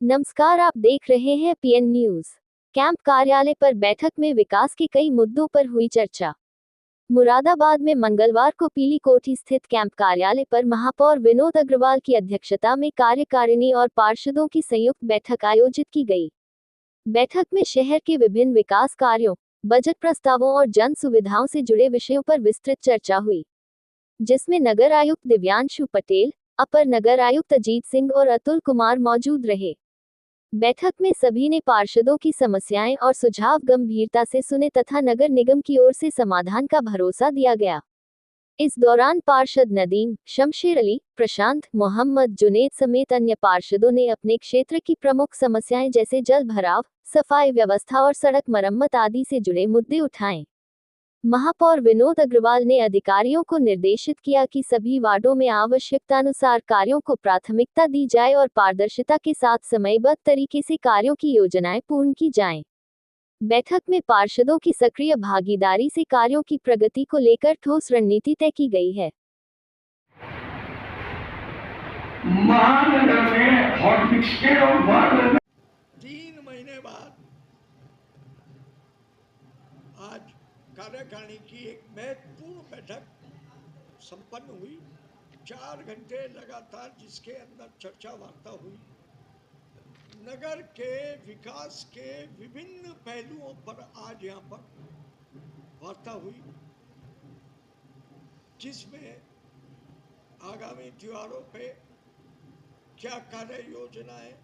नमस्कार, आप देख रहे हैं पीएन न्यूज। कैंप कार्यालय पर बैठक में विकास के कई मुद्दों पर हुई चर्चा। मुरादाबाद में मंगलवार को पीली कोठी स्थित कैंप कार्यालय पर महापौर विनोद अग्रवाल की अध्यक्षता में कार्यकारिणी और पार्षदों की संयुक्त बैठक आयोजित की गई। बैठक में शहर के विभिन्न विकास कार्यों, बजट प्रस्तावों और जन सुविधाओं से जुड़े विषयों पर विस्तृत चर्चा हुई, जिसमें नगर आयुक्त दिव्यांशु पटेल, अपर नगर आयुक्त अजीत सिंह और अतुल कुमार मौजूद रहे। बैठक में सभी ने पार्षदों की समस्याएं और सुझाव गंभीरता से सुने तथा नगर निगम की ओर से समाधान का भरोसा दिया गया। इस दौरान पार्षद नदीम, शमशेर अली, प्रशांत, मोहम्मद जुनेद समेत अन्य पार्षदों ने अपने क्षेत्र की प्रमुख समस्याएं जैसे जल भराव, सफाई व्यवस्था और सड़क मरम्मत आदि से जुड़े मुद्दे उठाए। महापौर विनोद अग्रवाल ने अधिकारियों को निर्देशित किया कि सभी वार्डों में आवश्यकतानुसार कार्यों को प्राथमिकता दी जाए और पारदर्शिता के साथ समयबद्ध तरीके से कार्यों की योजनाएं पूर्ण की जाएं। बैठक में पार्षदों की सक्रिय भागीदारी से कार्यों की प्रगति को लेकर ठोस रणनीति तय की गई है। महानगर में हॉटमिक्स के और वार्ड 3 महीने बाद आज कार्यकारिणी की एक महत्वपूर्ण बैठक संपन्न हुई। 4 घंटे लगातार जिसके अंदर चर्चा वार्ता हुई। नगर के विकास के विभिन्न पहलुओं पर आज यहाँ पर वार्ता हुई, जिसमें आगामी त्योहारों पे क्या कार्य योजनाएं,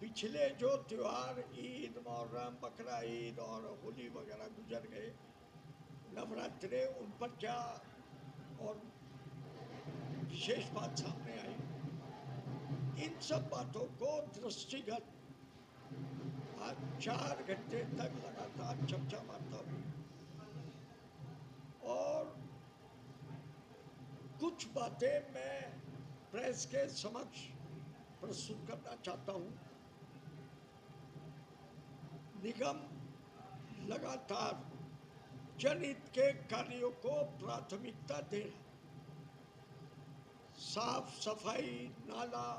पिछले जो त्योहार ईद, मुहर्रम, बकरा ईद और होली वगैरह गुजर गए, नवरात्रे, उन पर क्या और विशेष बात सामने आई। इन सब बातों को दृष्टिगत आज 4 घंटे तक लगातार चर्चा वार्ता हुई और कुछ बातें मैं प्रेस के समक्ष प्रस्तुत करना चाहता हूं। निगम लगातार जनहित के कार्यों को प्राथमिकता दे रहा। साफ सफाई, नाला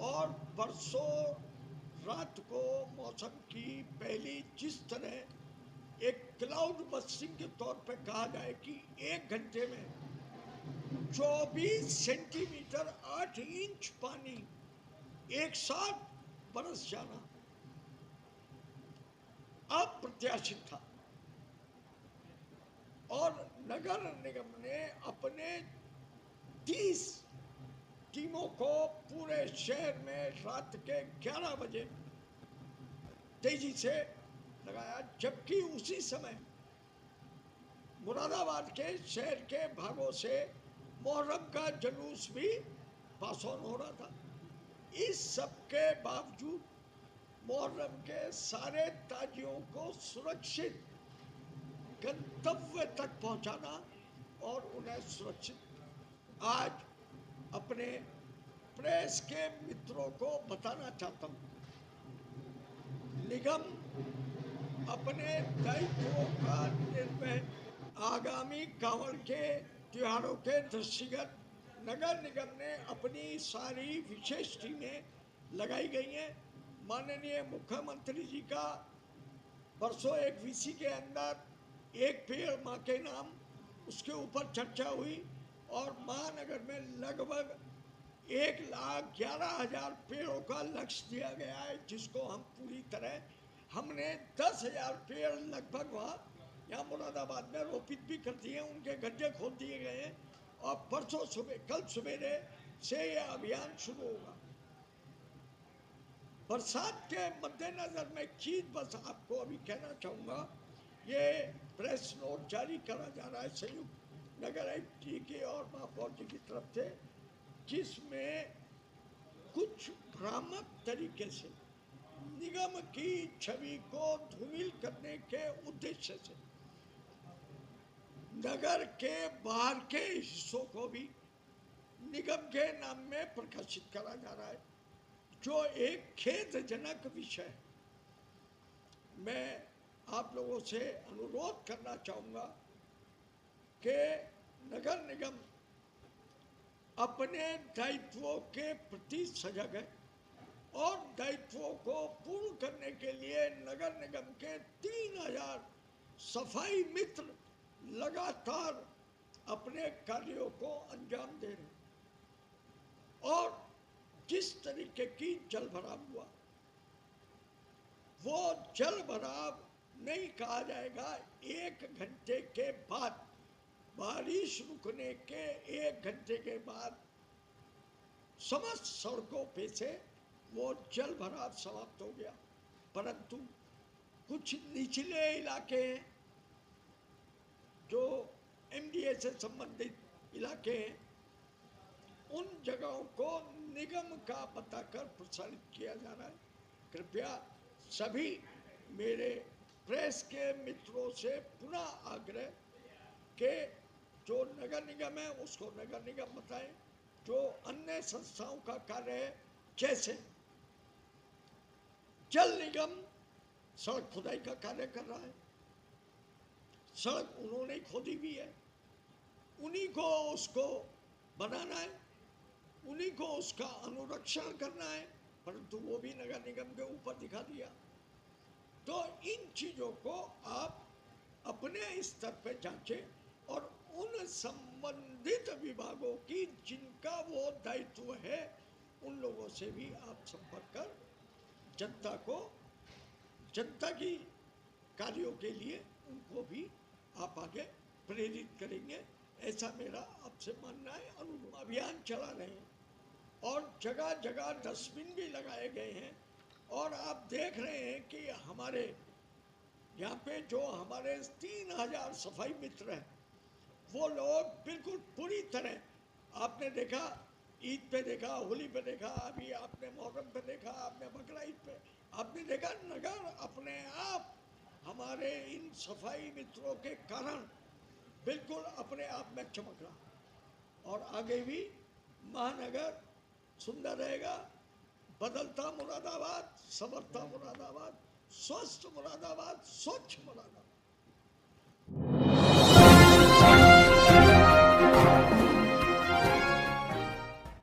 और परसों रात को मौसम की पहली जिस तरह एक क्लाउड बस्टिंग के तौर पे कहा जाए कि 1 घंटे में 24 सेंटीमीटर 8 इंच पानी एक साथ बरस जाना अप्रत्याशित था और नगर निगम ने अपने 30 टीमों को पूरे शहर में रात के 11 बजे तेजी से लगाया, जबकि उसी समय मुरादाबाद के शहर के भागों से मुहर्रम का जुलूस भी पास ऑन हो रहा था। इस सब के बावजूद मुहर्रम के सारे ताजियों को सुरक्षित गंतव्य तक पहुंचाना और उन्हें सुरक्षित आज अपने प्रेस के मित्रों को बताना चाहता हूं। निगम अपने दायित्वों का निर्वहन आगामी कांवड़ के त्योहारों के दृष्टिगत नगर निगम ने अपनी सारी विशेष टीमें लगाई गई हैं। माननीय मुख्यमंत्री जी का परसों एक वीसी के अंदर एक पेड़ माँ के नाम, उसके ऊपर चर्चा हुई और महानगर में लगभग 1,11,000 पेड़ों का लक्ष्य दिया गया है, जिसको हम पूरी तरह हमने 10,000 पेड़ लगभग वहाँ यहाँ मुरादाबाद में रोपित भी कर दिए, उनके गड्ढे खोद दिए गए हैं और परसों सुबह कल सवेरे से यह अभियान शुरू होगा। बरसात के मद्देनजर मैं चीज बस आपको अभी कहना चाहूँगा, ये प्रेस नोट जारी करा जा रहा है संयुक्त नगर आयुक्त जी की और महापौर जी की तरफ से, जिसमें कुछ भ्रामक तरीके से निगम की छवि को धूमिल करने के उद्देश्य से नगर के बाहर के हिस्सों को भी निगम के नाम में प्रकाशित करा जा रहा है, जो एक खेदजनक विषय है। मैं आप लोगों से अनुरोध करना चाहूँगा कि नगर निगम अपने दायित्वों के प्रति सजग है। और दायित्वों को पूर्ण करने के लिए नगर निगम के 3000 सफाई मित्र लगातार अपने कार्यों को अंजाम दे रहे। और जिस तरीके की जल भराव हुआ, वो जल भराव नहीं कहा जाएगा। 1 घंटे के बाद, बारिश रुकने के 1 घंटे के बाद समस्त सड़कों पे से वो जल भराव समाप्त हो गया। परंतु कुछ निचले इलाके हैं, जो एमडीए से संबंधित इलाके हैं, उन जगहों को निगम का बताकर प्रसारित किया जा रहा है। कृपया सभी मेरे प्रेस के मित्रों से पुनः आग्रह कि जो नगर निगम है उसको नगर निगम बताएं, जो अन्य संस्थाओं का कार्य है, जैसे जल निगम सड़क खुदाई का कार्य कर रहा है, सड़क उन्होंने खोदी भी है, उन्हीं को उसको बनाना है, उन्हीं को उसका अनुरक्षण करना है, परंतु वो भी नगर निगम के ऊपर दिखा दिया। तो इन चीज़ों को आप अपने स्तर पर जांचें और उन संबंधित विभागों की जिनका वो दायित्व है, उन लोगों से भी आप संपर्क कर जनता की कार्यों के लिए उनको भी आप आगे प्रेरित करेंगे, ऐसा मेरा आपसे मानना है। अनुरोध अभियान चला रहे हैं और जगह जगह डस्टबिन भी लगाए गए हैं। और आप देख रहे हैं कि हमारे यहाँ पे जो हमारे 3000 सफाई मित्र हैं, वो लोग बिल्कुल पूरी तरह, आपने देखा ईद पे देखा, होली पे देखा, अभी आपने मुहर्रम पे देखा, आपने बकरा ईद पे आपने देखा, नगर अपने आप हमारे इन सफाई मित्रों के कारण बिल्कुल अपने आप में चमक रहा। और आगे भी महानगर सुंदर रहेगा। बदलता मुरादाबाद, संवरता मुरादाबाद, स्वस्थ मुरादाबाद, स्वच्छ मुरादाबाद।